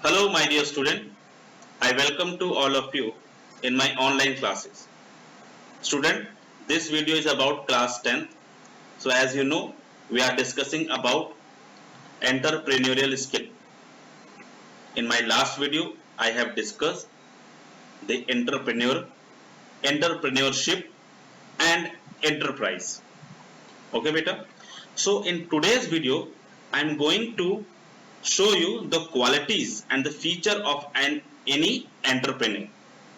Hello, my dear student. I welcome to all of you in my online classes. Student, this video is about class 10th. So as you know, we are discussing about entrepreneurial skill. In my last video, I have discussed the entrepreneurship and enterprise. Okay, beta. So in today's video, I am going to show you the qualities and the feature of any entrepreneur,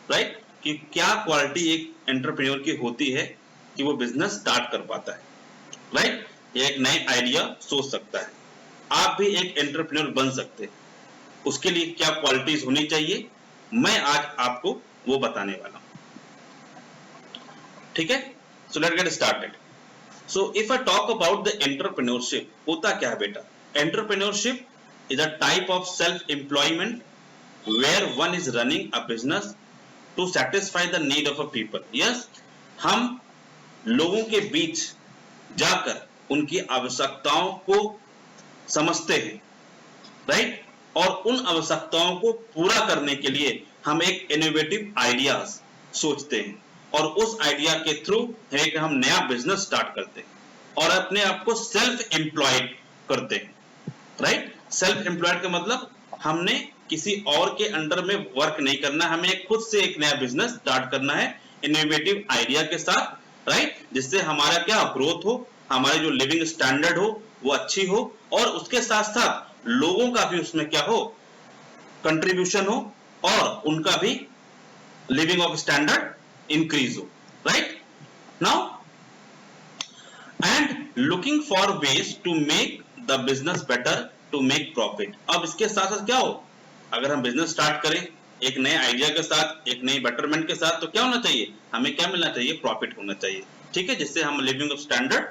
right? कि क्या quality एक entrepreneur की होती है कि वो business start कर पाता है, राइट? ये एक नए आइडिया सोच सकता है। आप भी एक एंटरप्रेन्योर बन सकते हैं, उसके लिए क्या क्वालिटीज होनी चाहिए, मैं आज आपको वो बताने वाला हूं। ठीक है, so let's get started. So if I talk about the entrepreneurship, होता क्या है बेटा? Entrepreneurship is a type of self-employment where one is running a business to satisfy the need of a people. Yes, हम लोगों के बीच जाकर उनकी आवश्यकताओं को समझते हैं, राइट? और उन आवश्यकताओं को पूरा करने के लिए हम एक इनोवेटिव आइडियाज सोचते हैं और उस आइडिया के थ्रू एक हम नया बिजनेस स्टार्ट करते हैं और अपने आप को सेल्फ एम्प्लॉयड करते हैं, राइट? सेल्फ एम्प्लॉयड का मतलब हमने किसी और के अंडर में वर्क नहीं करना, हमें खुद से एक नया बिजनेस स्टार्ट करना है इनोवेटिव आइडिया के साथ, राइट? जिससे हमारा क्या ग्रोथ हो, हमारी जो लिविंग स्टैंडर्ड हो वो अच्छी हो और उसके साथ साथ लोगों का भी उसमें क्या हो, कंट्रीब्यूशन हो और उनका भी लिविंग ऑफ स्टैंडर्ड इंक्रीज हो, right? Now and looking for ways to make the business better to make profit. अब इसके साथ साथ क्या हो, अगर हम बिजनेस स्टार्ट करें एक नए आइडिया के साथ, एक नई बेटरमेंट के साथ, तो क्या होना चाहिए, हमें क्या मिलना चाहिए, प्रॉफिट होना चाहिए, ठीक है? जिससे हम लिविंग ऑफ स्टैंडर्ड,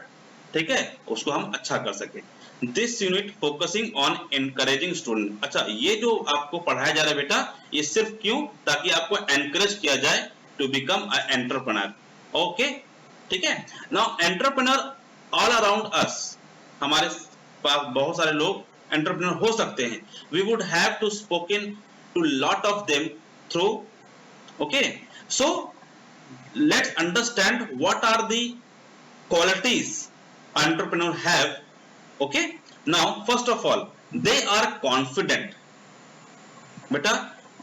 ठीक है, उसको हम अच्छा कर सके। This unit focusing on encouraging student. अच्छा, ये जो आपको पढ़ाया जा रहा है बेटा, ये सिर्फ क्यों, ताकि आपको एनकरेज किया जाए to become a entrepreneur. Okay, ठीक है। Now entrepreneur all around us, हमारे पास बहुत सारे लोग एंटरप्रेन्योर हो सकते हैं। We would have to spoken to lot of them through, okay? So let's understand what are the qualities entrepreneur have, okay? Now first of all they are confident. बेटा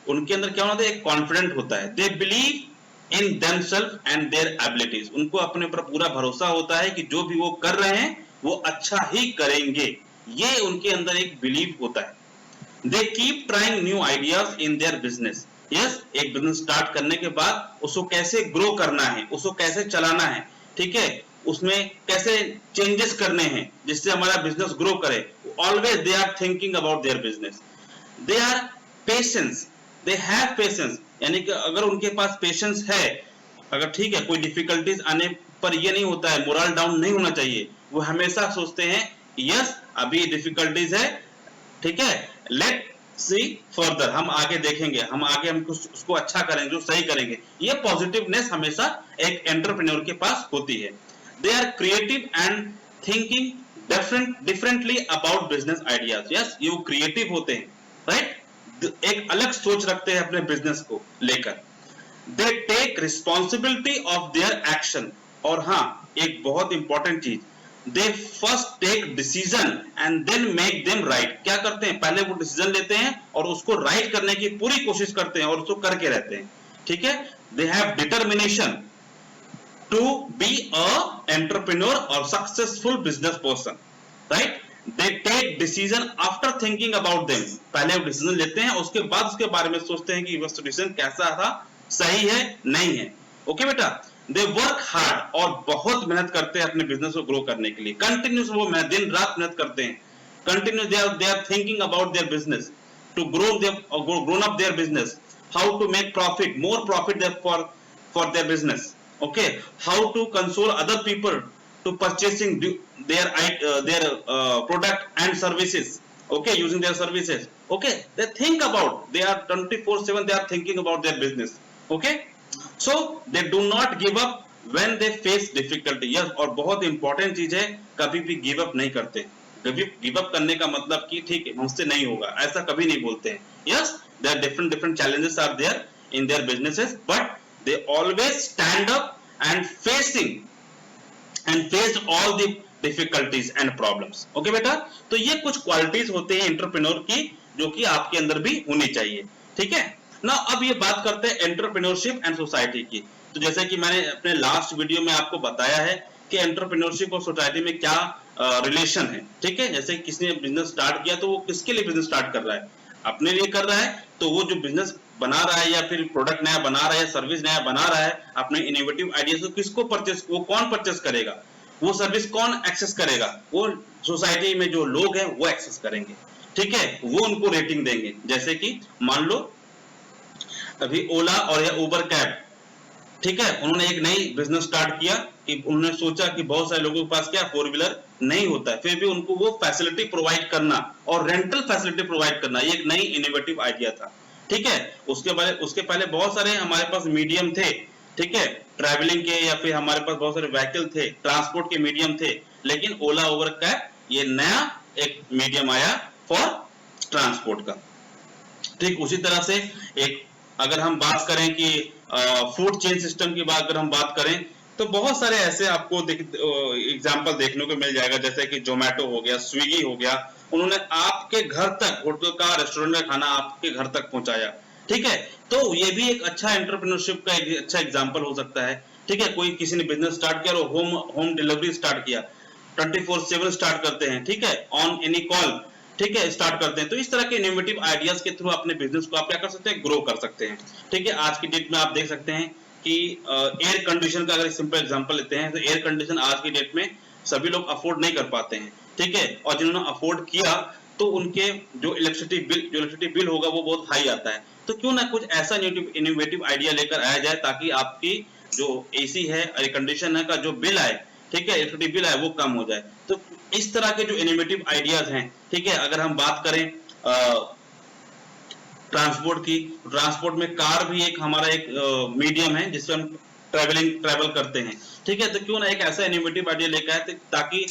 उनके अंदर क्या होता है, एक कॉन्फिडेंट होता है। They believe in themselves and their abilities, उनको अपने ऊपर पूरा भरोसा होता है कि जो भी वो कर रहे हैं वो अच्छा ही करेंगे, ये उनके अंदर एक बिलीव होता है। They keep trying new ideas in their business. Yes, एक बिजनेस स्टार्ट करने के बाद उसको कैसे ग्रो करना है, उसको कैसे चलाना है, ठीक है, उसमें कैसे चेंजेस करने हैं जिससे हमारा बिजनेस ग्रो करे। Always they are thinking about their business. They are patience, they have patience, यानी कि अगर उनके पास पेशेंस है, अगर ठीक है कोई डिफिकल्टीज आने पर ये नहीं होता है, मोरल डाउन नहीं होना चाहिए, वो हमेशा सोचते हैं यस अभी डिफिकल्टीज है, ठीक है, लेट सी फर्दर, हम आगे देखेंगे, हम आगे हम उसको अच्छा करेंगे, जो सही करेंगे। ये पॉजिटिवनेस हमेशा एक एंटरप्रेन्योर के पास होती है। They are creative and thinking differently about business ideas. Yes, ये वो क्रिएटिव होते हैं, राइट? एक अलग सोच रखते हैं अपने बिजनेस को लेकर। They take responsibility of their action, और हाँ एक बहुत इंपॉर्टेंट चीज, they first take decision and then make them right. क्या करते हैं, पहले वो डिसीजन लेते हैं और उसको राइट करने की पूरी कोशिश करते हैं और उसको करके रहते हैं, ठीक है? They have determination to be a entrepreneur और successful business person, right? They take decision after thinking about them, पहले वो डिसीजन लेते हैं उसके बाद उसके बारे में सोचते हैं कि वह डिसीजन कैसा था, सही है नहीं है। ओके बेटा, दे वर्क हार्ड, और बहुत मेहनत करते हैं अपने बिजनेस को ग्रो करने के लिए। कंटिन्यूस वो दिन रात मेहनत करते हैं, continuous they are thinking about their business to grown up their business, how to make profit, more profit for their business, okay? How to console other people to purchasing their product and services, okay, using their services, okay? They think about, they are 24/7 they are thinking about their business, okay? So they do not give up when they face difficulty. yes, और बहुत important चीज है, कभी भी give up नहीं करते, give up करने का मतलब कि ठीक है मुझसे नहीं होगा, ऐसा कभी नहीं बोलते हैं। Yes, there different challenges are there in their businesses, but they always stand up and faced all the difficulties and problems. Okay बेटा, तो ये कुछ क्वालिटीज होते हैं एंटरप्रेन्योर की जो कि आपके अंदर भी होनी चाहिए। ठीक है ना, अब ये बात करते हैं एंटरप्रेन्योरशिप एंड सोसाइटी की। तो जैसे कि मैंने अपने लास्ट वीडियो में आपको बताया है कि एंटरप्रेन्योरशिप और सोसाइटी में क्या रिलेशन है। ठीक है, जैसे किसी ने बिजनेस स्टार्ट किया तो वो किसके लिए बिजनेस स्टार्ट कर रहा है, अपने लिए कर रहा है, तो वो जो बिजनेस बना रहा है या फिर प्रोडक्ट नया बना रहा है या सर्विस नया बना रहा है अपने इनोवेटिव आइडिया से, किसको परचेस, वो कौन परचेस करेगा, वो सर्विस कौन एक्सेस करेगा, वो सोसाइटी में जो लोग हैं वो एक्सेस करेंगे। ठीक है, वो उनको रेटिंग देंगे। जैसे कि मान लो अभी ओला और या उबर कैब, ठीक है, उन्होंने एक नई बिजनेस स्टार्ट किया कि उन्होंने सोचा कि बहुत सारे लोगों के पास क्या फोर व्हीलर नहीं होता है, फिर भी उनको वो फैसिलिटी प्रोवाइड करना और रेंटल फैसिलिटी प्रोवाइड करना, ये एक नई इनोवेटिव आइडिया था। ठीक है, उसके पहले बहुत सारे हमारे पास मीडियम थे, ठीक है, ट्रैवलिंग के, या फिर हमारे पास बहुत सारे व्हीकल थे, ट्रांसपोर्ट के मीडियम थे, लेकिन ओला उबर कैब ये नया एक मीडियम आया फॉर ट्रांसपोर्ट का। ठीक उसी तरह से एक अगर हम बात करें कि फूड चेन सिस्टम की बात अगर हम बात करें तो बहुत सारे ऐसे आपको एग्जांपल देखने को मिल जाएगा, जैसे कि जोमेटो हो गया, स्विगी हो गया, उन्होंने आपके घर तक होटल का, रेस्टोरेंट का खाना आपके घर तक पहुंचाया। ठीक है, तो ये भी एक अच्छा एंटरप्रेन्योरशिप का एक अच्छा एग्जांपल हो सकता है। ठीक है, कोई किसी ने बिजनेस स्टार्ट किया और होम डिलीवरी स्टार्ट किया, 24/7 स्टार्ट करते हैं, ठीक है, ऑन एनी कॉल, ठीक है, स्टार्ट करते हैं। तो इस तरह के इनोवेटिव आइडियाज के थ्रू अपने बिजनेस को आप क्या कर सकते हैं, ग्रो कर सकते हैं। ठीक है, आज की डेट में आप देख सकते हैं कि एयर कंडीशन का अगर सिंपल एग्जांपल लेते हैं तो एयर कंडीशन आज की डेट में सभी लोग अफोर्ड नहीं कर पाते हैं। ठीक है, और जिन्होंने अफोर्ड किया तो उनके जो इलेक्ट्रिसिटी बिल होगा वो बहुत हाई आता है। तो क्यों ना कुछ ऐसा इनोवेटिव आइडिया लेकर आया जाए ताकि आपकी जो एसी है, एयर कंडीशन है का जो बिल आए, ठीक है, इलेक्ट्रिसिटी बिल आए वो कम हो जाए। तो इस तरह के जो इनोवेटिव आइडियाज हैं, ठीक है, अगर हम बात करें ट्रांसपोर्ट की, ट्रांसपोर्ट में कार भी एक हमारा एक मीडियम है जिससे हम ट्रेवल करते हैं। ठीक है, तो क्यों ना एक ऐसा इनोवेटिव आइडिया लेकर आए ताकि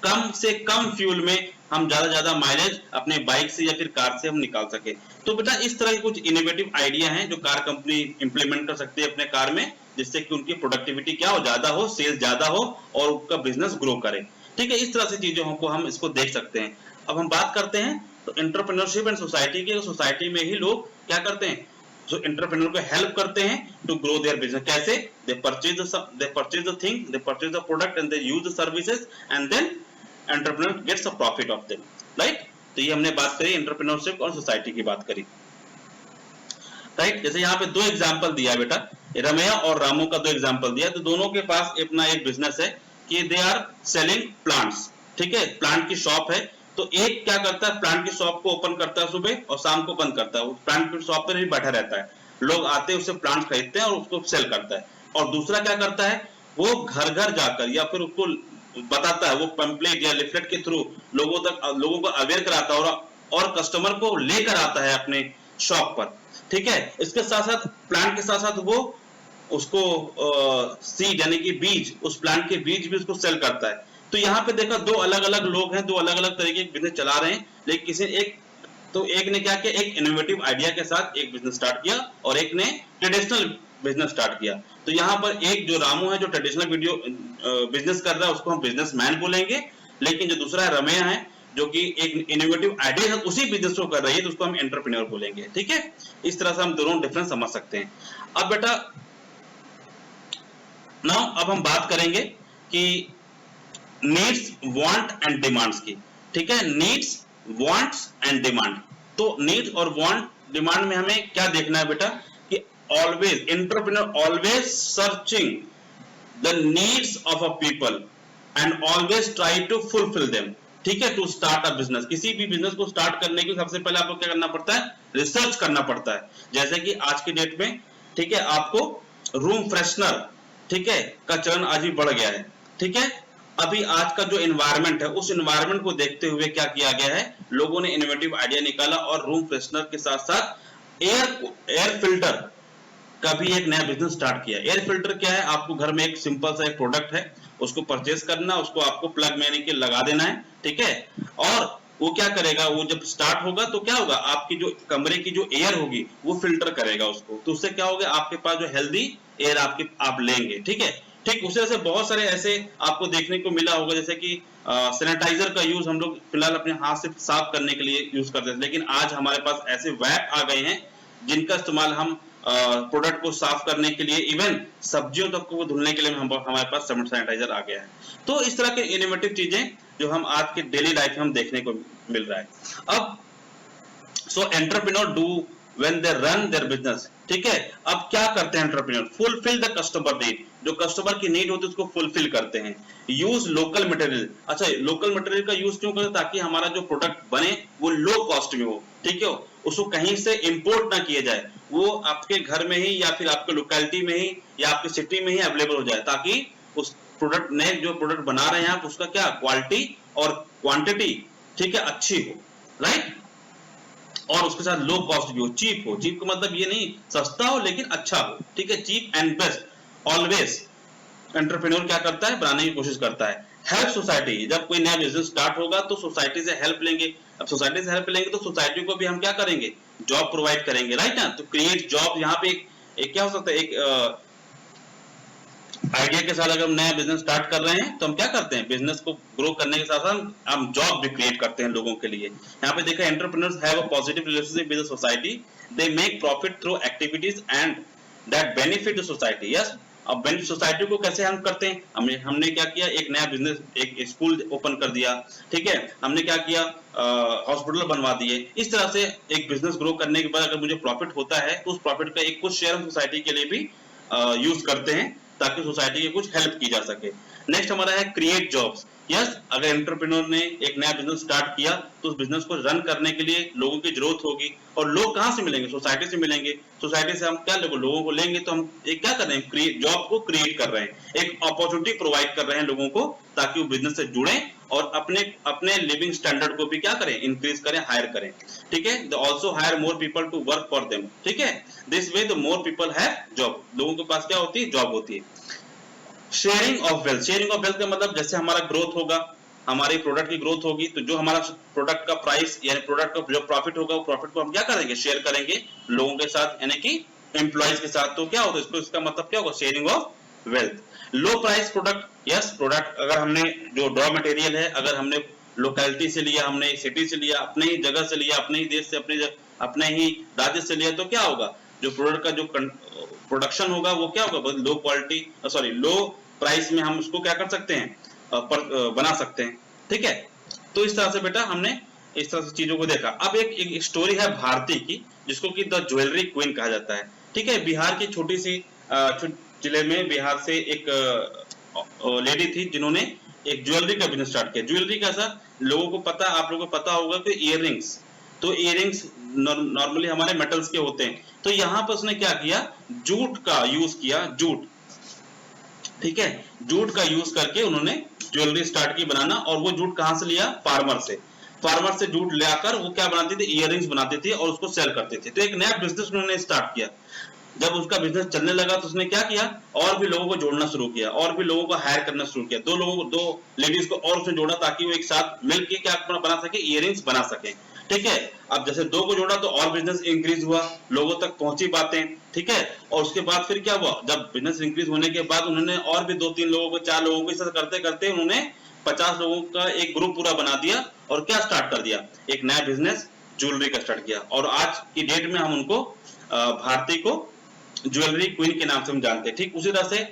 कम से कम फ्यूल में हम ज्यादा माइलेज अपने बाइक से या फिर कार से हम निकाल सके। तो बेटा इस तरह के कुछ इनोवेटिव आइडिया हैं जो कार कंपनी इंप्लीमेंट कर सकती है अपने कार में, जिससे कि उनकी प्रोडक्टिविटी क्या हो, ज्यादा हो, सेल्स ज्यादा हो और उनका बिजनेस ग्रो करे। ठीक है, इस तरह से चीजों को हम इसको देख सकते हैं। अब हम बात करते हैं तो एंटरप्रेन्योरशिप एंड सोसाइटी की। सोसाइटी में ही लोग क्या करते हैं, जो एंटरप्रेन्योर को हेल्प करते हैं टू ग्रो देयर बिजनेस। कैसे? They purchase the thing, they purchase the product and they use the services and then entrepreneur gets a profit of them, right. तो ये हमने बात करी एंटरप्रेन्योरशिप और सोसाइटी की बात करी, राइट। जैसे यहाँ पे दो एग्जांपल दिया बेटा, रमैया और रामू का दो एग्जांपल दिया, तो दोनों के पास अपना एक बिजनेस है कि दे आर सेलिंग प्लांट्स। ठीक है, प्लांट की शॉप है। तो एक क्या करता है, प्लांट की शॉप को ओपन करता है सुबह और शाम को बंद करता है, वो प्लांट की शॉप पर ही बैठा रहता है, लोग आते हैं उससे प्लांट खरीदते हैं और उसको सेल करता है। और दूसरा क्या करता है, वो घर घर जाकर या फिर उसको बताता है, वो पैम्पलेट या लिफलेट के थ्रू लोगों को अवेयर कराता है और कस्टमर को लेकर आता है अपने शॉप पर। ठीक है, इसके साथ साथ प्लांट के साथ साथ वो उसको सीड यानी कि बीज, उस प्लांट के बीज भी उसको सेल करता है। तो यहाँ पे देखा दो अलग अलग लोग हैं, दो अलग अलग तरीके के बिजनेस चला रहे हैं, लेकिन किसी एक ने क्या किया, एक इनोवेटिव आइडिया के साथ एक बिजनेस स्टार्ट किया और एक ने ट्रेडिशनल बिजनेस स्टार्ट किया। तो यहाँ पर एक जो रामू है जो ट्रेडिशनल बिजनेस कर रहा है उसको हम बिजनेसमैन बोलेंगे, लेकिन जो दूसरा है रमैया है जो कि एक इनोवेटिव आइडिया है उसी बिजनेस को कर रही है, तो उसको हम एंटरप्रेन्योर बोलेंगे। ठीक है, इस तरह से हम दोनों डिफरेंस समझ सकते हैं। अब बेटा अब हम बात करेंगे कि नीड्स, वांट एंड डिमांड्स की। ठीक है, नीड्स, वांट्स एंड डिमांड। तो नीड्स और वांट डिमांड में हमें क्या देखना है बेटा कि always entrepreneur always searching the needs of a people and always try to fulfil them. ठीक है, टू स्टार्ट अ बिजनेस, किसी भी बिजनेस को स्टार्ट करने के सबसे पहले आपको क्या करना पड़ता है, रिसर्च करना पड़ता है। जैसे कि आज की डेट में, ठीक है, आपको रूम फ्रेशनर, ठीक है, का चलन आज भी बढ़ गया है। ठीक है, अभी आज का जो एनवायरनमेंट है उस एनवायरनमेंट को देखते हुए क्या किया गया है, लोगों ने इनोवेटिव आइडिया निकाला और रूम फ्रेशनर के साथ साथ एयर फिल्टर कभी एक नया बिजनेस स्टार्ट किया। एयर फिल्टर क्या है, आपको घर में एक सिंपल सा एक प्रोडक्ट है, उसको परचेस करना, उसको आपको प्लग यानी कि लगा देना है, ठीक है। और वो क्या करेगा, वो जब स्टार्ट होगा तो क्या होगा, आपकी जो कमरे की जो एयर होगी वो फिल्टर करेगा उसको, तो उससे क्या होगा, आपके पास जो हेल्दी एयर आप लेंगे, ठीक है। ठीक उसी तरह से बहुत सारे ऐसे आपको देखने को मिला होगा, जैसे कि सैनिटाइजर का यूज हम लोग फिलहाल अपने हाथ से साफ करने के लिए यूज करते थे, लेकिन आज हमारे पास ऐसे वैप आ गए हैं जिनका इस्तेमाल हम प्रोडक्ट को साफ करने के लिए, इवन सब्जियों तक को धुलने के लिए हमारे पास सैनिटाइजर आ गया है। तो इस तरह के इनोवेटिव चीजें जो हम आज के डेली लाइफ में हम देखने को मिल रहा है। अब so entrepreneur do when they run their business, ठीक है। अब क्या करते हैं entrepreneur, fulfil the customer need, जो कस्टमर की नीड होती है उसको फुलफिल करते हैं। यूज लोकल मटेरियल, अच्छा लोकल मटेरियल का यूज क्यों करते, ताकि हमारा जो प्रोडक्ट बने वो लो कॉस्ट में हो, ठीक है, उसको कहीं से इंपोर्ट ना किया जाए, वो आपके घर में ही या फिर आपके लोकेलिटी में ही या आपके सिटी में ही अवेलेबल हो जाए, ताकि उस प्रोडक्ट नए जो प्रोडक्ट बना रहे हैं आप उसका क्या क्वालिटी और क्वांटिटी, ठीक है, अच्छी हो, राइट, और उसके साथ लो कॉस्ट भी हो, चीप हो। चीप का मतलब ये नहीं सस्ता हो लेकिन अच्छा हो, ठीक है, cheap and best always entrepreneur क्या करता है, बनाने की कोशिश करता है। हेल्प सोसाइटी, जब कोई नया बिजनेस स्टार्ट होगा तो सोसाइटी से हेल्प लेंगे, अब सोसाइटी से हेल्प लेंगे तो सोसाइटी को भी हम क्या करेंगे, जॉब प्रोवाइड करेंगे, राइट ना। तो क्रिएट जॉब, यहाँ पे एक क्या हो सकता है, एक आइडिया के साथ अगर हम नया बिजनेस स्टार्ट कर रहे हैं तो हम क्या करते हैं, बिजनेस को ग्रो करने के साथ साथ हम जॉब भी क्रिएट करते हैं लोगों के लिए। यहाँ पे देखा, entrepreneurs have a positive relationship with the society, they make profit through activities and that benefit the society. Yes, अब बेनिफिट सोसाइटी को कैसे हम करते हैं, हमने क्या किया, एक नया बिजनेस, एक स्कूल ओपन कर दिया, ठीक है, हमने क्या किया, हॉस्पिटल बनवा दिए। इस तरह से एक बिजनेस ग्रो करने के बाद अगर मुझे प्रॉफिट होता है तो उस प्रॉफिट का एक कुछ शेयर हम सोसाइटी के लिए भी यूज करते हैं, ताकि सोसाइटी की कुछ हेल्प की जा सके। नेक्स्ट हमारा है क्रिएट जॉब्स। यस, अगर एंटरप्रेन्योर ने एक नया बिजनेस स्टार्ट किया तो उस बिजनेस को रन करने के लिए लोगों की जरूरत होगी, और लोग कहां से मिलेंगे, सोसाइटी से मिलेंगे। सोसाइटी से हम क्या लोगों को लेंगे, तो हम एक क्या कर रहे हैं, क्रिएट जॉब को क्रिएट कर रहे हैं, एक अपॉर्चुनिटी प्रोवाइड कर रहे हैं लोगों को, ताकि वो बिजनेस से जुड़े और अपने अपने लिविंग स्टैंडर्ड को भी क्या करें, इंक्रीज करें, हायर करें, ठीक है। They also hire more people to work for them, ठीक है। This way the more people have job, लोगों के पास क्या होती है, जॉब होती है। Sharing of wealth, sharing of wealth का मतलब जैसे हमारा ग्रोथ होगा, हमारे प्रोडक्ट की ग्रोथ होगी, तो जो हमारा प्रोडक्ट का प्राइस यानी प्रोडक्ट का जो प्रॉफिट होगा, वो प्रॉफिट को हम क्या करेंगे, शेयर करेंगे लोगों के साथ, यानी कि एम्प्लॉइज के साथ। तो क्या होता है इसको, इसका मतलब क्या होगा, sharing of wealth. Low price product, yes, product अगर हमने जो रॉ मटेरियल है, अगर हमने लोकेलिटी से लिया, हमने सिटी से लिया, अपने ही जगह से लिया, अपने ही देश से, अपने ही राज्य से लिया, तो क्या होगा, जो प्रोडक्ट का जो प्रोडक्शन होगा वो क्या होगा, लो क्वालिटी, सॉरी लो प्राइस में हम उसको क्या कर सकते हैं, बना सकते हैं, ठीक है। तो इस तरह से बेटा हमने इस तरह से चीजों को देखा। अब एक स्टोरी है भारती की, जिसको कि द ज्वेलरी क्वीन कहा जाता है, ठीक है। बिहार की छोटी सी जिले में बिहार से एक लेडी थी जिन्होंने एक ज्वेलरी का बिजनेस स्टार्ट किया। ज्वेलरी कैसा, लोगों को पता, आप लोगों को पता होगा कि इयररिंग्स, तो इयररिंग्स नॉर्मली हमारे मेटल्स के होते हैं, तो यहाँ पर उसने क्या किया, जूट का यूज किया, जूट, ठीक है, जूट का यूज करके उन्होंने ज्वेलरी स्टार्ट की बनाना। और वो जूट कहां से लिया, फार्मर से, फार्मर से जूट लाकर वो क्या बनाती थी, इयररिंग्स बनाती थी और उसको सेल करती थी। तो एक नया बिजनेस उन्होंने स्टार्ट किया। जब उसका बिजनेस चलने लगा तो उसने क्या किया, और भी लोगों को जोड़ना शुरू किया, और भी लोगों को हायर करना शुरू किया, दो लेडीज को और उसने जोड़ा, ताकि वो एक साथ मिलकर क्या बना सके, इयररिंग्स बना सके, ठीक है। अब जैसे दो को जोड़ा तो और बिजनेस इंक्रीज हुआ, लोगों तक पहुंची बातें, ठीक है। और उसके बाद फिर क्या हुआ, जब बिजनेस इंक्रीज होने के बाद उन्होंने और भी 2-3 लोगों को, 4 लोगों को, इस तरह करते करते उन्होंने 50 लोगों का एक ग्रुप पूरा बना दिया, और क्या स्टार्ट कर दिया, एक नया बिजनेस ज्वेलरी का स्टार्ट किया। और आज की डेट में हम उनको भारती को ज्वेलरी क्वीन के नाम से हम जानते हैं। ठीक उसी तरह से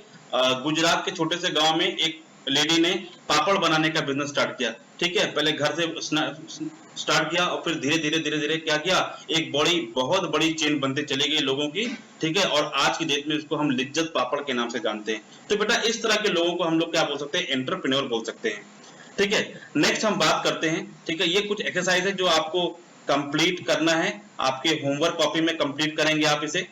गुजरात के छोटे से गांव में एक लेडी ने पापड़ बनाने का बिजनेस स्टार्ट किया, ठीक है। पहले घर से स्टार्ट किया और फिर धीरे धीरे क्या किया, एक बहुत बड़ी चेन बनते चली गई लोगों की, ठीक है। और आज की डेट में इसको हम लिज्जत पापड़ के नाम से जानते हैं। तो बेटा इस तरह के लोगों को हम लोग क्या बोल सकते हैं, एंटरप्रेन्योर बोल सकते हैं, ठीक है। नेक्स्ट हम बात करते हैं, ठीक है। ये कुछ एक्सरसाइज है जो आपको कंप्लीट करना है, आपके होमवर्क कॉपी में कंप्लीट करेंगे आप इसे,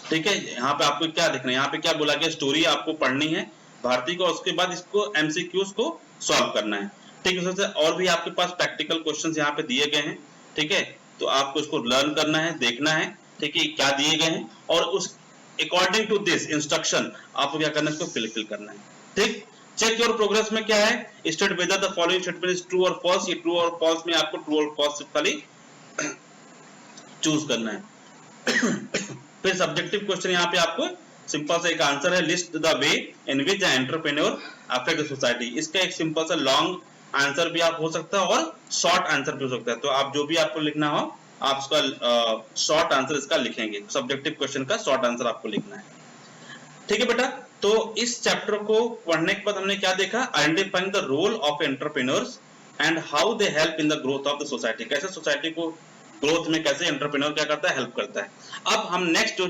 ठीक है। यहाँ पे आपको क्या देखना है, यहाँ पे क्या बोला गया, स्टोरी आपको पढ़नी है भारती को, उसके बाद इसको एमसीक्यूज को सॉल्व करना है, ठीक है। और भी आपके पास प्रैक्टिकल क्वेश्चंस यहाँ पे दिए गए हैं, ठीक है। तो आपको इसको लर्न करना है, देखना है, ठीक है, क्या दिए गए हैं, और उस अकॉर्डिंग टू दिस इंस्ट्रक्शन आपको क्या करना है, इसको फिल करना है। ठीक, चेक योर प्रोग्रेस में क्या है, state whether the following statement is true और फॉल्स। ये ट्रू और फॉल्स में आपको ट्रू और फॉल्स खाली चूज करना है। फिर सब्जेक्टिव क्वेश्चन यहाँ पे आपको सिंपल सा एक आंसर है, list the way in which entrepreneur affect the society. इसका एक सिंपल सा लॉन्ग आंसर भी आप हो सकता है और शॉर्ट आंसर भी हो सकता है। तो आप जो भी आपको लिखना हो आप उसका शॉर्ट आंसर इसका लिखेंगे, सब्जेक्टिव क्वेश्चन का शॉर्ट आंसर आपको लिखना है। ठीक है बेटा, तो इस चैप्टर को पढ़ने के बाद हमने क्या देखा, identifying the role of entrepreneurs and how they help in the growth of the society. कैसे सोसाइटी को ग्रोथ में कैसे एंटरप्रेन्योर क्या करता है, हेल्प करता है। अब हम नेक्स्ट जो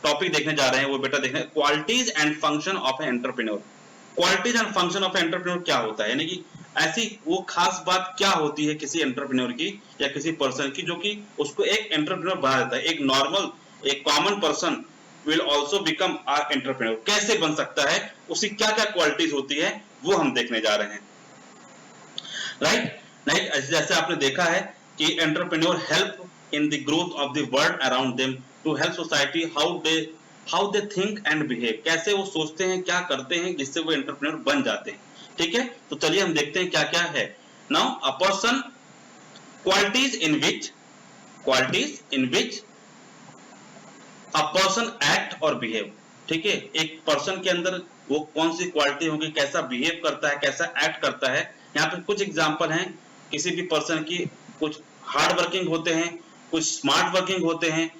टॉपिक देखने जा रहे हैं वो बेटा देखने qualities and function of entrepreneur. Qualities and function of entrepreneur क्या होता है, यानी कि ऐसी वो खास बात क्या होती है किसी एंटरप्रेन्योर की या किसी पर्सन की जो कि उसको एक एंटरप्रेन्योर बना देता है। एक नॉर्मल एक common person will also become a entrepreneur, कैसे बन सकता है, उसकी क्या क्या क्वालिटीज होती है वो हम देखने जा रहे हैं। राइट, जैसे आपने देखा है कि entrepreneur help in the growth of the world around them to help society how they think and behave, कैसे वो सोचते हैं क्या करते हैं जिससे वो एंटरप्रेन्योर बन जाते हैं। ठीक है, तो चलिए हम देखते हैं क्या क्या है। Now a person, qualities in which a person act और बिहेव। ठीक है, एक पर्सन के अंदर वो कौन सी क्वालिटी होगी, कैसा बिहेव करता है, कैसा एक्ट करता है। यहाँ पे कुछ एग्जांपल हैं किसी भी पर्सन की, कुछ हार्ड वर्किंग होते हैं, कुछ स्मार्ट वर्किंग होते हैं,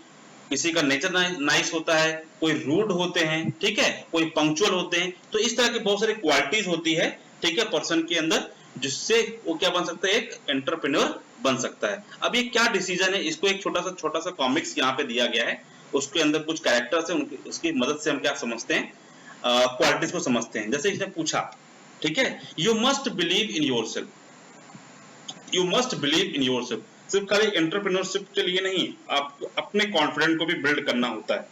किसी का नेचर नाइस होता है, कोई रूड होते हैं, ठीक है, कोई पंक्चुअल होते हैं। तो इस तरह की बहुत सारी क्वालिटीज होती है, ठीक है, पर्सन के अंदर, जिससे वो क्या बन सकता है, एक एंटरप्रेन्योर बन सकता है। अब ये क्या डिसीजन है, इसको एक छोटा सा कॉमिक्स यहाँ पे दिया गया है, उसके अंदर कुछ कैरेक्टर्स है, उनकी उसकी मदद से हम क्या समझते हैं, क्वालिटीज को समझते हैं। जैसे इसने पूछा, ठीक है, you must believe in yourself, you must believe in yourself. सिर्फ खाली एंटरप्रेन्योरशिप के लिए नहीं, आपको अपने कॉन्फिडेंट को भी बिल्ड करना होता है।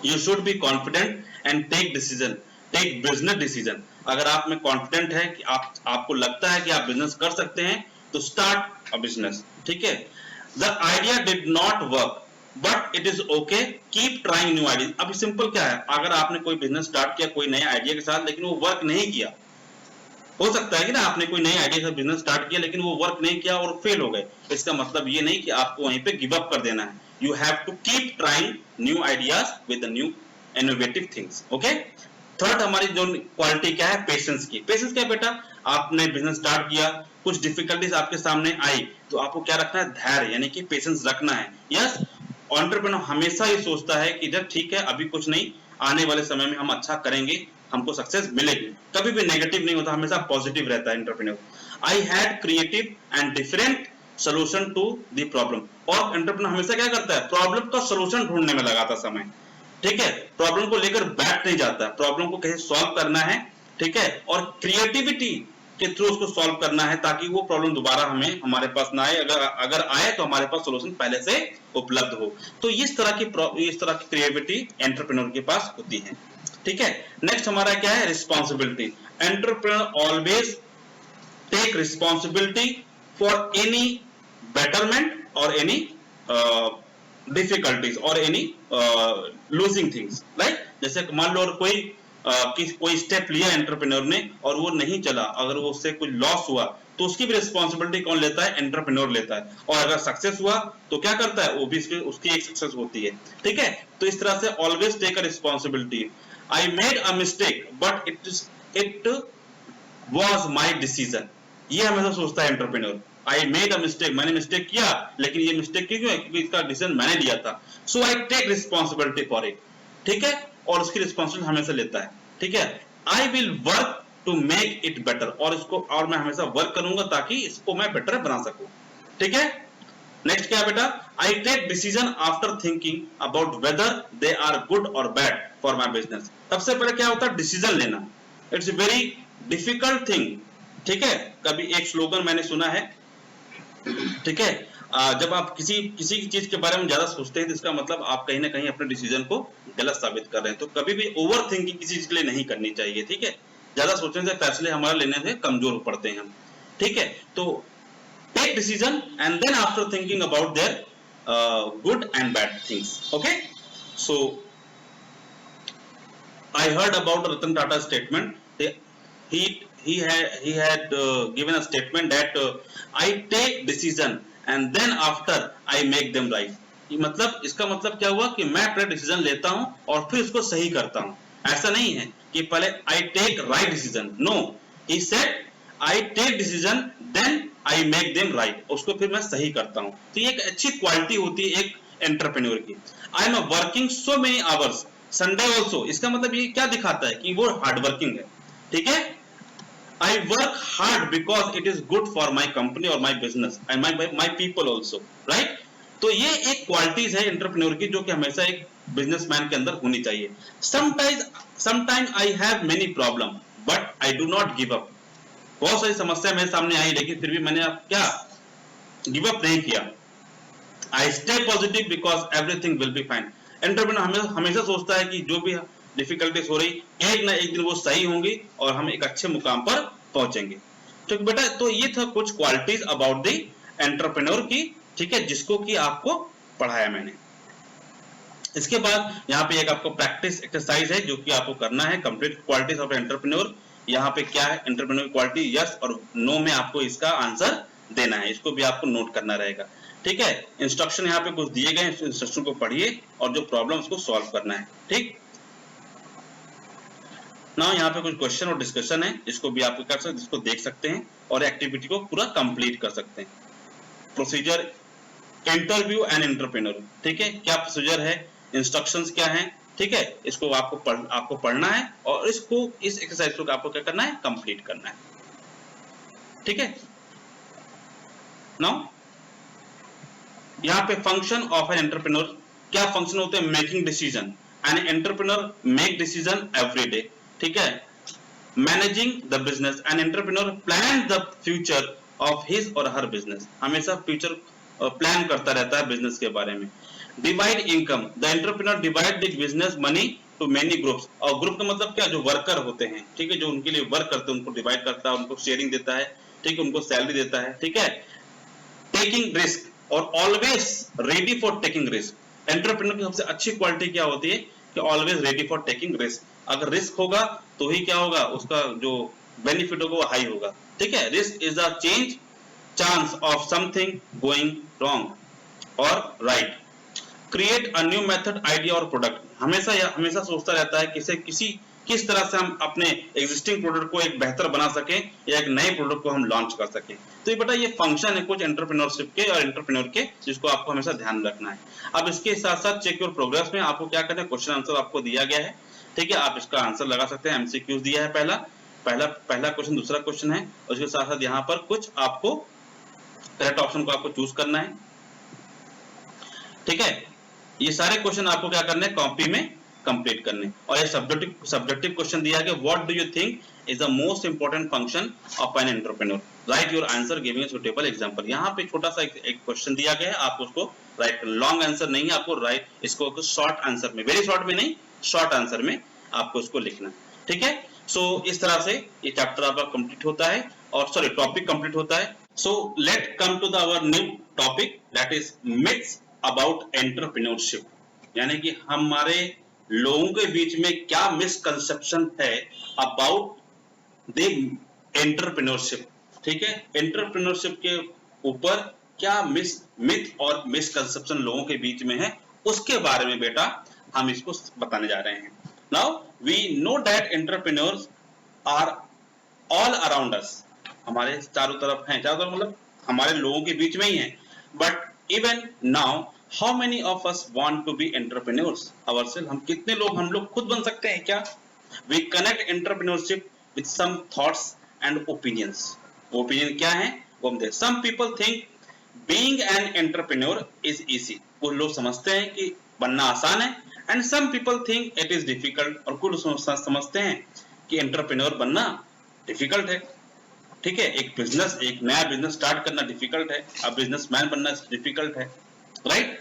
You should be confident and take decision, take business decision. अगर आप में कॉन्फिडेंट है कि आपको लगता है कि आप बिजनेस कर सकते हैं तो स्टार्ट अ बिजनेस। ठीक है, the idea did not work but it is okay, keep trying new idea. अब सिंपल क्या है, अगर आपने कोई बिजनेस स्टार्ट किया कोई नए आइडिया के साथ लेकिन वो वर्क नहीं किया, हो सकता है कि ना आपने कोई नए आइडिया से बिजनेस स्टार्ट किया लेकिन वो वर्क नहीं किया और फेल हो गए, इसका मतलब ये नहीं कि आपको वहीं पे गिव अप कर देना है। You have to keep trying new ideas with the new innovative things. Okay, third हमारी जो क्वालिटी क्या है, पेशेंस की। पेशेंस क्या है बेटा, आपने बिजनेस स्टार्ट किया, कुछ डिफिकल्टीज आपके सामने आई तो आपको क्या रखना है, धैर्य, यानी कि पेशेंस रखना है। यस, एंटरप्रेन्योर हमेशा ये सोचता है कि जब ठीक है अभी कुछ नहीं, आने वाले समय में हम अच्छा करेंगे, हमको सक्सेस मिलेगी, कभी भी नेगेटिव नहीं होता, हमेशा पॉजिटिव रहता है entrepreneur. I had creative and different solution to the problem. और एंटरप्रेन्योर हमेशा क्या करता है, प्रॉब्लम का सॉल्यूशन ढूंढने में लगाता समय। ठीक है, प्रॉब्लम को लेकर बैठ नहीं जाता, प्रॉब्लम को कैसे सॉल्व करना है, ठीक है, और क्रिएटिविटी के थ्रू उसको सॉल्व करना है ताकि वो प्रॉब्लम दोबारा हमें हमारे पास ना आए, अगर आए तो हमारे पास सॉल्यूशन पहले से उपलब्ध हो। तो इस तरह की क्रिएटिविटी एंटरप्रेन्योर के पास होती है। ठीक है, नेक्स्ट हमारा क्या है, responsibility. Entrepreneur always take responsibility for any betterment और एनी डिफिकल्टीज और एनी लूजिंग थिंग्स। राइट, जैसे मान लो कोई स्टेप लिया एंटरप्रेन्योर ने और वो नहीं चला, अगर वो उससे कुछ लॉस हुआ तो उसकी भी रिस्पांसिबिलिटी कौन लेता है, एंटरप्रेन्योर लेता है। और अगर सक्सेस हुआ तो क्या करता है, वो भी उसकी एक सक्सेस होती है। ठीक है, तो इस तरह से always take a responsibility. I made a mistake but it was my decision, ये हमेशा सोचता है entrepreneur. I made a mistake, मैंने मिस्टेक किया लेकिन ये मिस्टेक क्यों है, क्योंकि इसका डिसीजन मैंने लिया था। So I take responsibility for it. ठीक है, और उसकी रिस्पांसिबिलिटी हमेशा लेता है। ठीक है, I will work to make it better, और मैं हमेशा वर्क करूंगा ताकि इसको मैं बेटर बना सकूं। ठीक है, नेक्स्ट क्या है बेटा, I take decision after thinking about whether they are good और बैड फॉर माई बिजनेस। सबसे पहले क्या होता है, डिसीजन लेना। It's a very difficult thing. ठीक है, कभी एक स्लोगन मैंने सुना है, ठीक है, जब आप किसी चीज के बारे में ज्यादा सोचते हैं तो इसका मतलब आप कहीं ना कहीं अपने डिसीजन को गलत साबित कर रहे हैं। तो कभी भी ओवर थिंकिंग किसी चीज के लिए नहीं करनी चाहिए। ठीक है, ज्यादा सोचने से फैसले हमारे लेने से कमजोर पड़ते हैं हम। ठीक है, तो take decision and then after thinking about their good and bad things. Okay, so I heard about Ratan Tata's statement. He had given a statement that I take decision and then after I make them right. ये मतलब इसका मतलब क्या हुआ कि मैं पहले decision लेता हूं और फिर उसको सही करता हूं. ऐसा नहीं है कि पहले I take right decision. No, he said I take decision then I make them right. उसको फिर मैं सही करता हूं. तो ये एक अच्छी क्वालिटी होती है एक एंटरप्रेन्योर की. I am working so many hours Sunday also. इसका मतलब ये क्या दिखाता है कि वो हार्ड वर्किंग है. ठीक है. I work hard because it is good for my company or my business and my people also, right? तो ये एक क्वालिटीज है एंटरप्रेन्योर की जो कि हमेशा एक बिजनेसमैन के अंदर होनी चाहिए. sometimes I have many problem but I do not give up. बहुत सारी समस्या मेरे सामने आई लेकिन फिर भी मैंने क्या गिव अप नहीं किया. I stay positive because everything will be fine. Entrepreneur हमेशा सोचता है कि जो भी डिफिकल्टीज हो रही एक ना एक दिन वो सही होंगी और हम एक अच्छे मुकाम पर पहुंचेंगे. तो बेटा तो ये था कुछ क्वालिटीज अबाउट द एंटरप्रेन्योर की. ठीक है, जिसको कि आपको पढ़ाया मैंने. इसके बाद यहाँ पे एक आपको प्रैक्टिस एक्सरसाइज है जो कि आपको करना है. Complete qualities of entrepreneur. यहाँ पे क्या है एंटरप्रेन्योर क्वालिटी, यस और नो में आपको इसका आंसर देना है. इसको भी आपको नोट करना रहेगा. ठीक है, इंस्ट्रक्शन यहाँ पे कुछ दिए गए, इंस्ट्रक्शन को पढ़िए और जो प्रॉब्लम उसको सॉल्व करना है. ठीक. ना यहाँ पे कुछ क्वेश्चन और डिस्कशन है, इसको भी आप कर सकते, इसको देख सकते हैं और एक्टिविटी को पूरा कंप्लीट कर सकते हैं. Procedure interview and entrepreneur. ठीक है, क्या प्रोसीजर है, इंस्ट्रक्शंस क्या हैं. ठीक है, इसको आपको पढ़ना है और इसको इस एक्सरसाइज को आपको क्या करना है, कंप्लीट करना है. ठीक है. नाउ यहाँ पे फंक्शन ऑफ एन एंटरप्रेन्योर, क्या फंक्शन होते हैं, making decision. An entrepreneur make decision every day. ठीक है. Managing the business, an entrepreneur plan the future of his और हर बिजनेस. हमेशा फ्यूचर प्लान करता रहता है बिजनेस के बारे में. Divide income, the entrepreneur divide the business money to many groups. और ग्रुप का मतलब क्या, जो वर्कर होते हैं. ठीक है, जो उनके लिए वर्क करते हैं उनको डिवाइड करता है, उनको शेयरिंग देता है. ठीक है, उनको सैलरी देता है. ठीक है. टेकिंग रिस्क और always ready for taking risk. Entrepreneur की सबसे अच्छी क्वालिटी क्या होती है कि always ready for taking risk. अगर रिस्क होगा तो ही क्या होगा, उसका जो बेनिफिट होगा वो हाई होगा. ठीक है. Risk is a chance of something going wrong और right. Create a new method, idea और प्रोडक्ट. हमेशा सोचता रहता है किस तरह से हम अपने एग्जिस्टिंग प्रोडक्ट को एक बेहतर बना सके या एक नए प्रोडक्ट को हम लॉन्च कर सके. तो ये बेटा ये फंक्शन है कुछ एंटरप्रेन्योरशिप के और एंटरप्रेन्योर के, जिसको आपको हमेशा ध्यान रखना है. अब इसके साथ साथ चेक योर प्रोग्रेस में आपको क्या करना है, क्वेश्चन आंसर आपको दिया गया है. ठीक है, आप इसका आंसर लगा सकते हैं. एमसीक्यूज दिया है पहला क्वेश्चन, दूसरा क्वेश्चन है. उसके साथ साथ यहाँ पर कुछ आपको करेक्ट ऑप्शन को आपको चूज करना है. ठीक है, ये सारे क्वेश्चन आपको क्या करने हैं, कॉपी में कंप्लीट करने. और ये सब्जेक्टिव क्वेश्चन दिया गया, what do you think is the most important function of an entrepreneur, right your answer giving a suitable example. यहाँ पे छोटा सा एक क्वेश्चन दिया गया है, आप उसको राइट, लॉन्ग आंसर नहीं, आपको राइट इसको शॉर्ट आंसर में, वेरी शॉर्ट में नहीं, शॉर्ट आंसर में आपको उसको लिखना है. ठीक है. सो इस तरह से ये चैप्टर आपका कंप्लीट होता है और सॉरी टॉपिक कंप्लीट होता है. So let come to the our new topic, that is myths about entrepreneurship. यानी कि हमारे लोगों के बीच में क्या मिसकंसेप्शन है अबाउट द एंटरप्रेन्योरशिप. ठीक है, एंटरप्रेन्योरशिप के ऊपर क्या मिथ और मिसकंसेप्शन लोगों के बीच में है, उसके बारे में बेटा हम इसको बताने जा रहे हैं. Now we know that entrepreneurs are all around us. हमारे चारों तरफ हैं, चारों तरफ मतलब हमारे लोगों के बीच में ही है. But even now how many of us want to be entrepreneurs ourselves? हम लोग खुद बन सकते हैं क्या? We connect entrepreneurship with some thoughts and opinions. Opinion क्या है वो हम देखें. Some people think being an entrepreneur is easy. कुछ लोग समझते हैं कि बनना आसान है. And some people think it is difficult. और कुछ समझते हैं कि entrepreneur बनना difficult है. ठीक है, एक नया बिजनेस स्टार्ट करना डिफिकल्ट है, अब बिजनेसमैन बनना डिफिकल्ट है, right?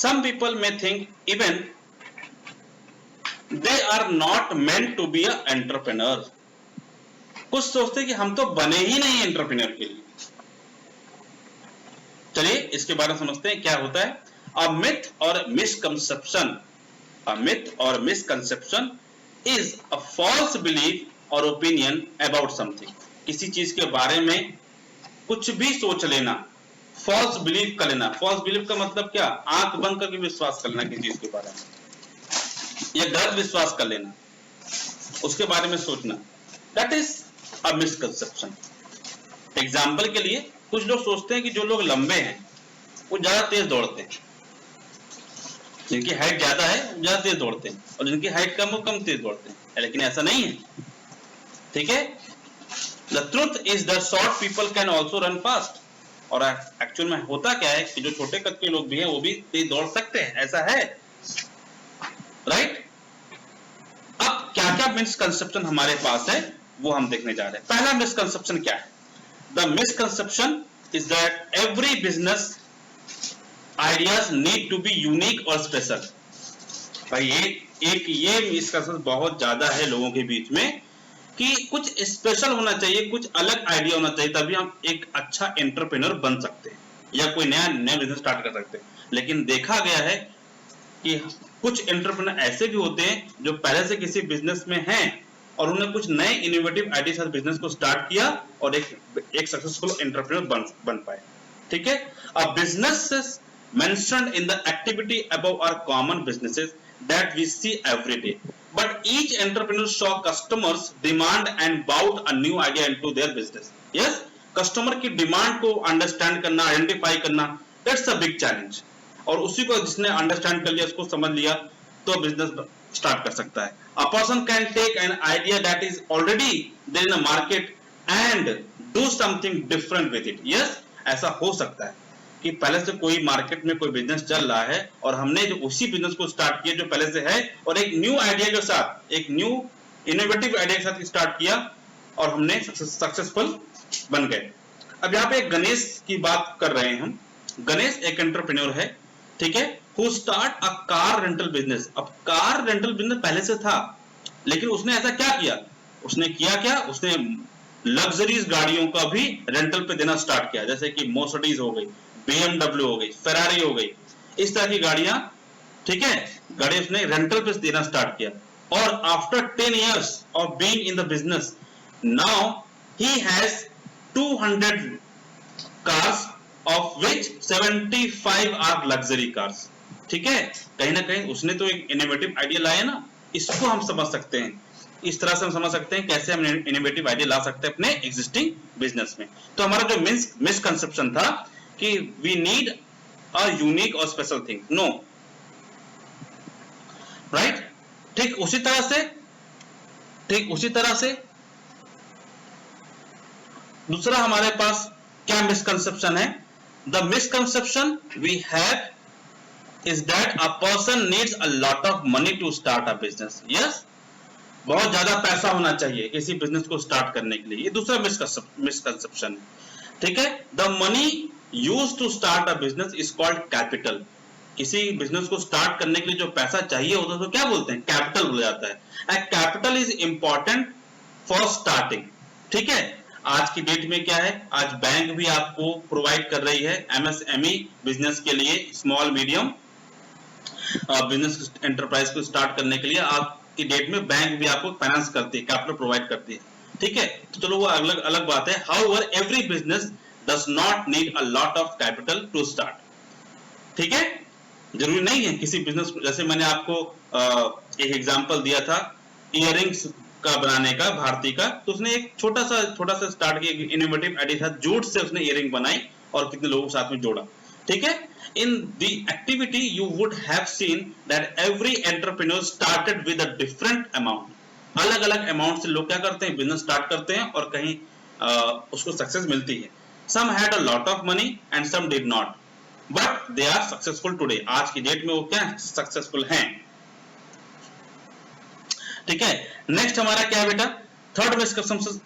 Some people may think even they are not meant to be a entrepreneur. कुछ सोचते हैं कि हम तो बने ही नहीं एंटरप्रेन्योर के लिए. चलिए इसके बारे में समझते हैं क्या होता है. A myth or misconception A myth or misconception is a false belief or opinion about something. किसी चीज के बारे में कुछ भी सोच लेना, false belief कर लेना. False belief का मतलब क्या? आंख बंद करके विश्वास कर लेना किसी चीज के बारे में, या गलत विश्वास कर लेना, उसके बारे में सोचना. That is a misconception. Example के लिए कुछ लोग सोचते हैं कि जो लोग लंबे हैं वो ज्यादा तेज दौड़ते हैं, जिनकी हाइट ज्यादा है ज्यादा तेज दौड़ते हैं, और जिनकी हाइट कम हो कम तेज दौड़ते हैं. लेकिन ऐसा नहीं है. ठीक है. The truth is that short people can also run fast. और एक्चुअल में होता क्या है कि जो छोटे कद के लोग भी हैं वो भी तेज दौड़ सकते हैं. ऐसा है. राइट. अब क्या क्या मिसकंसेप्शन हमारे पास है वो हम देखने जा रहे हैं. पहला मिसकंसेप्शन क्या है? The misconception is that every business ideas need to be unique और special. भाई एक ये मिसकंसेप्शन बहुत ज्यादा है लोगों के बीच में कि कुछ स्पेशल होना चाहिए, कुछ अलग आइडिया होना चाहिए, तभी हम एक अच्छा एंटरप्रेन्योर बन सकते हैं या कोई नया बिजनेस स्टार्ट कर सकते हैं. लेकिन देखा गया है कि कुछ एंटरप्रेन्योर ऐसे भी होते हैं जो पहले से किसी बिजनेस में हैं और उन्होंने कुछ नए इनोवेटिव आइडिया से बिजनेस को स्टार्ट किया और एक सक्सेसफुल एंटरप्रेन्योर बन पाए. ठीक है. A business mentioned in the activity above are common businesses that we see every day, but each entrepreneur saw customers demand and bought a new idea into their business. Yes, customer की demand को understand करना, identify करना, that's a big challenge. और उसी को जिसने understand कर लिया, उसको समझ लिया, तो business start कर सकता है. A person can take an idea that is already there in the market and do something different with it. Yes, ऐसा हो सकता है कि पहले से कोई मार्केट में कोई बिजनेस चल रहा है और हमने जो उसी बिजनेस को स्टार्ट किया जो पहले से है और एक न्यू आइडिया के साथ, एक न्यू इनोवेटिव आइडिया के साथ स्टार्ट किया और हमने सक्सेसफुल बन गए. अब यहाँ पे गणेश की बात कर रहे हैं हम. गणेश एक एंटरप्रेन्योर है. ठीक है. Who start a car rental business. अब कार रेंटल बिजनेस पहले से था, लेकिन उसने ऐसा क्या किया? उसने किया क्या? उसने लग्जरीज गाड़ियों का भी रेंटल पे देना स्टार्ट किया, जैसे कि मर्सिडीज हो गई, BMW हो गई, फेरारी हो गई, इस तरह की गाड़ियां. ठीक है. गाड़ी उसने रेंटल पे देना स्टार्ट किया और after 10 years of being in the business now he has 200 cars of which 75 are luxury cars. ठीक है. कहीं ना कहीं उसने तो एक इनोवेटिव आइडिया लाया ना, इसको हम समझ सकते हैं. इस तरह से हम समझ सकते हैं कैसे हम इनोवेटिव आइडिया ला सकते हैं अपने एग्जिस्टिंग बिजनेस में. तो हमारा जो मिसकंसेप्शन था कि we need a unique और special thing. No. Right? ठीक उसी तरह से दूसरा हमारे पास क्या मिसकंसेप्शन है? The misconception we have is that a person needs a lot of money to start a business. Yes? बहुत ज्यादा पैसा होना चाहिए किसी बिजनेस को स्टार्ट करने के लिए. ये दूसरा मिसकंसेप्शन है. ठीक है. The money used to start a business is called capital. किसी बिजनेस को स्टार्ट करने के लिए जो पैसा चाहिए होता है तो क्या बोलते हैं? कैपिटल बोला जाता है. And capital is important for starting. ठीक है. आज की डेट में क्या है? आज बैंक भी आपको प्रोवाइड कर रही है MSME बिजनेस के लिए, स्मॉल मीडियम बिजनेस एंटरप्राइज को स्टार्ट करने के लिए आज की डेट में बैंक भी आपको फाइनेंस करती है, कैपिटल प्रोवाइड करती है. ठीक है. तो चलो वो अलग बात है. However every business does not need a lot of capital to start. ठीक है. जरूरी नहीं है किसी बिजनेस, जैसे मैंने आपको एक एग्जांपल दिया था इयररिंग्स का बनाने का, भारती का, तो उसने एक छोटा सा स्टार्ट किया, इनोवेटिव आइडिया था, जूट से उसने इयररिंग बनाई और कितने लोगों को साथ में जोड़ा. ठीक है. In the activity you would have seen that every entrepreneur started with a different amount. अलग अमाउंट से लोग क्या करते हैं? बिजनेस स्टार्ट करते हैं और कहीं उसको सक्सेस मिलती है. Some had a lot of money and some did not, but they are successful today. आज की डेट में वो क्या सक्सेसफुल हैं. ठीक है. नेक्स्ट हमारा क्या है बेटा? थर्ड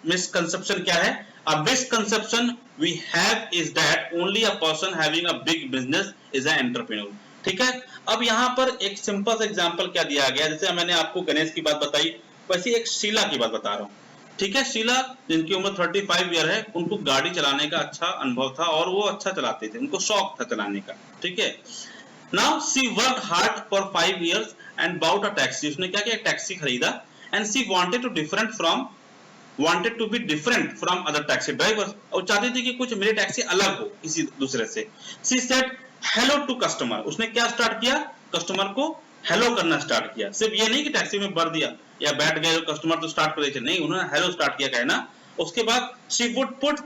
मिसकंसेप्शन क्या है? A misconception we have is that only a person having a big business is an entrepreneur. ठीक है. अब यहाँ पर एक सिंपल सा एग्जांपल क्या दिया गया, जैसे मैंने आपको गणेश की बात बताई, वैसे एक शीला की बात बता रहा हूँ. ठीक है. शीला जिनकी उम्र 35 ईयर है, उनको गाड़ी चलाने का अच्छा अनुभव था और वो अच्छा चलाते थे, उनको शौक था चलाने का. ठीक है. Now she worked hard for 5 years and bought a taxi. उसने क्या किया, टैक्सी खरीदा, and she wanted to be different from other taxi drivers, और चाहती थी कि कुछ मेरी टैक्सी अलग हो किसी दूसरे से. She said hello to customer. उसने क्या स्टार्ट किया, कस्टमर को हेलो करना स्टार्ट किया. सिर्फ ये नहीं कि टैक्सी में भर दिया या बैठ गए तो कस्टमर तो स्टार्ट कर देते, नहीं, उन्होंने हेलो स्टार्ट किया कहना. उसके बाद she would put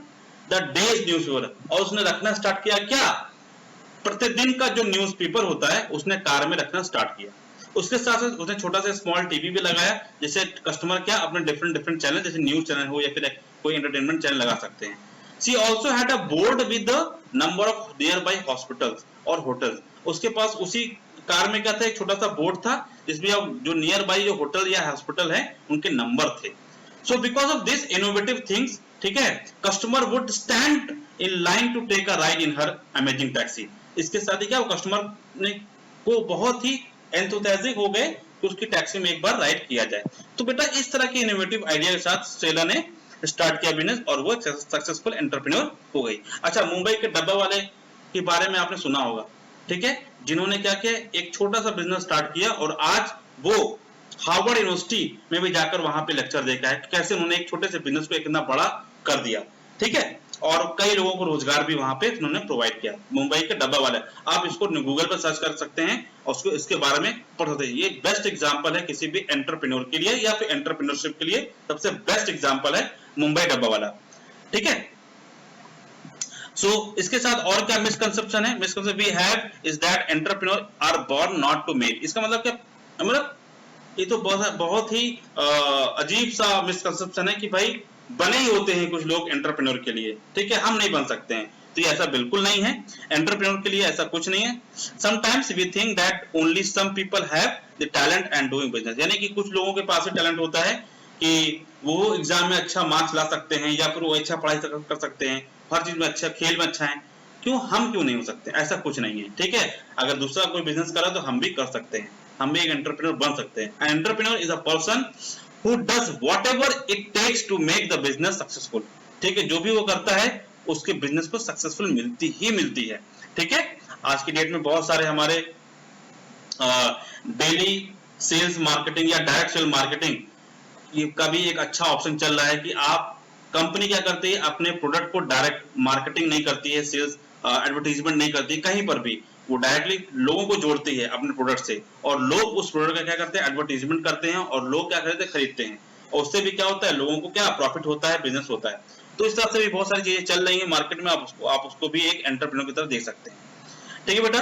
the day's newspaper, और उसने रखना स्टार्ट किया क्या, प्रतिदिन का जो न्यूज़पेपर होता है उसने कार में रखना स्टार्ट किया. उसके साथ साथ उसने छोटा सा स्मॉल टीवी भी लगाया, जिससे कस्टमर क्या अपने डिफरेंट चैनल, जैसे न्यूज चैनल हो या फिर कोई एंटरटेनमेंट चैनल लगा सकते हैं. She also had a board with the number of nearby hospitals और hotels. उसके पास उसी कार में क्या था, एक छोटा सा बोर्ड था जिसमें जो नियर बाई जो होटल या हॉस्पिटल है उनके नंबर थे. So because of this innovative things, ठीक है, customer would stand in line to take a ride in her amazing taxi. इसके साथ ही क्या, वो कस्टमर ने को बहुत ही एंथुसियास्टिक हो गए कि उसकी टैक्सी में एक बार राइड किया जाए. तो बेटा इस तरह के इनोवेटिव आइडिया के साथ स्टेला ने स्टार्ट किया बिजनेस और वो सक्सेसफुल एंटरप्रेन्योर हो गई. अच्छा, मुंबई के डब्बा वाले के बारे में आपने सुना होगा, ठीक है, जिन्होंने क्या किया, एक छोटा सा बिजनेस स्टार्ट किया और आज वो हार्वर्ड यूनिवर्सिटी में भी जाकर वहां पे लेक्चर देखा है कैसे उन्होंने एक छोटे से बिजनेस को इतना बड़ा कर दिया. ठीक है, और कई लोगों को रोजगार भी वहां पे उन्होंने प्रोवाइड किया. मुंबई के डब्बा वाले, आप इसको गूगल पर सर्च कर सकते हैं और उसको इसके बारे में पढ़ सकते हैं. ये बेस्ट एग्जांपल है किसी भी एंटरप्रेन्योर के लिए या फिर एंटरप्रेन्योरशिप के लिए सबसे बेस्ट एग्जांपल है मुंबई डब्बा वाला. ठीक है, सो इसके साथ और क्या मिसकंसेप्शन है, misconception we have is that entrepreneur are born not to make. इसका मतलब क्या, मतलब ये तो बहुत ही अजीब सा मिसकंसेप्शन है कि भाई बने ही होते हैं कुछ लोग एंटरप्रेन्योर के लिए, ठीक है, हम नहीं बन सकते हैं. तो ये ऐसा बिल्कुल नहीं है, एंटरप्रेन्योर के लिए ऐसा कुछ नहीं है. Sometimes we think that only some people have the talent and doing business, यानी कि कुछ लोगों के पास ही टैलेंट होता है कि वो एग्जाम में अच्छा मार्क्स ला सकते हैं या फिर वो अच्छा पढ़ाई कर सकते हैं, हर चीज में अच्छा, खेल में अच्छा है. क्यों, हम क्यों नहीं हो सकते, ऐसा कुछ नहीं है. ठीक है, अगर दूसरा कोई बिजनेस करा तो हम भी कर सकते हैं, हम भी एक एंटरप्रेन्योर बन सकते हैं. An entrepreneur is a person who does whatever it takes to make the business successful. ठीक है, जो भी वो करता है उसके बिजनेस को सक्सेसफुल मिलती ही मिलती है. ठीक है, आज की डेट में बहुत सारे हमारे डेली सेल्स मार्केटिंग या डायरेक्ट सेल मार्केटिंग का भी एक अच्छा ऑप्शन चल रहा है कि आप, कंपनी क्या करती है, अपने प्रोडक्ट को डायरेक्ट मार्केटिंग नहीं करती है, सेल्स एडवर्टाइजमेंट नहीं करती कहीं पर भी, वो डायरेक्टली लोगों को जोड़ती है अपने प्रोडक्ट से, और लोग उस प्रोडक्ट का क्या करते हैं, एडवर्टाइजमेंट करते हैं, और लोग क्या करते हैं, खरीदते हैं, और उससे भी क्या होता है, लोगों को क्या प्रॉफिट होता है, बिजनेस होता है. तो इस तरह से भी बहुत सारी चीजें चल रही है मार्केट में, आप उसको भी एक एंटरप्रेन्योर की तरफ देख सकते हैं. ठीक है बेटा,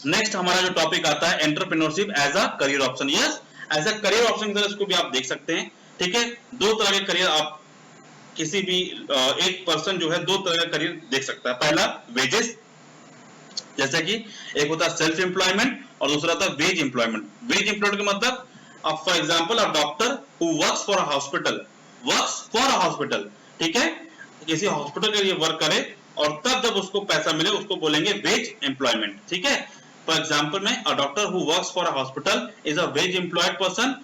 नेक्स्ट हमारा जो टॉपिक आता है entrepreneurship as a career option. Yes, as a career option की तरह इसको भी आप देख सकते हैं. ठीक है, दो तरह के करियर आप, किसी भी एक पर्सन जो है दो तरह का करियर देख सकता है. पहला वेजेस, जैसा कि एक होता है सेल्फ एम्प्लॉयमेंट और दूसरा होता है वेज एम्प्लॉयमेंट. वेज एम्प्लॉयमेंट का मतलब, for example a doctor who works for a hospital, ठीक है, किसी हॉस्पिटल के लिए वर्क करे और तब जब उसको पैसा मिले उसको बोलेंगे वेज एम्प्लॉयमेंट. ठीक है, फॉर एग्जांपल में a doctor who works for a hospital is a wage employed person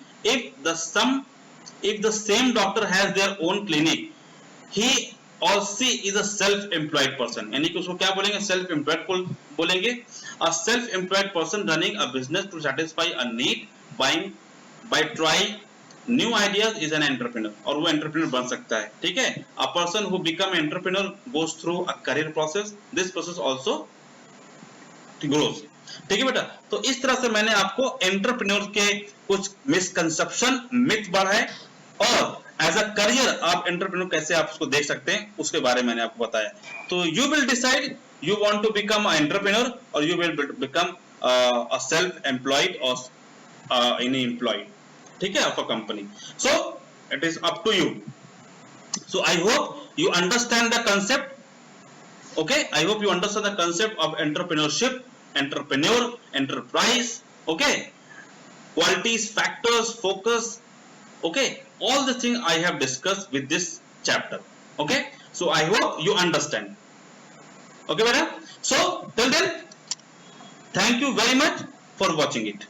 if the same doctor has their own clinic, he or she is a self employed person. यानी कि उसको क्या बोलेंगे, self employed बोलेंगे. a self employed person running a business to satisfy a need by trying new ideas is an entrepreneur, और वो entrepreneur बन सकता है. ठीक है, a person who become entrepreneur goes through a career process, this process also grows. ठीक है बेटा, तो इस तरह से मैंने आपको एंटरप्रेन्योर के कुछ मिसकंसेप्शन, मिथ बढ़ाए, और एज अ करियर आप एंटरप्रेन्योर कैसे आप उसको देख सकते हैं उसके बारे में मैंने आपको बताया. तो you will decide you want to become a entrepreneur और you will become a self employed और एनी एम्प्लॉयड, ठीक है, of a company. So it is up to you. So I hope you understand the concept. Okay, I hope you understand the concept of entrepreneurship, entrepreneur, enterprise. Okay, qualities, factors, focus. Okay, all the things I have discussed with this chapter. Okay, so I hope you understand. Okay, madam. So till then, thank you very much for watching it.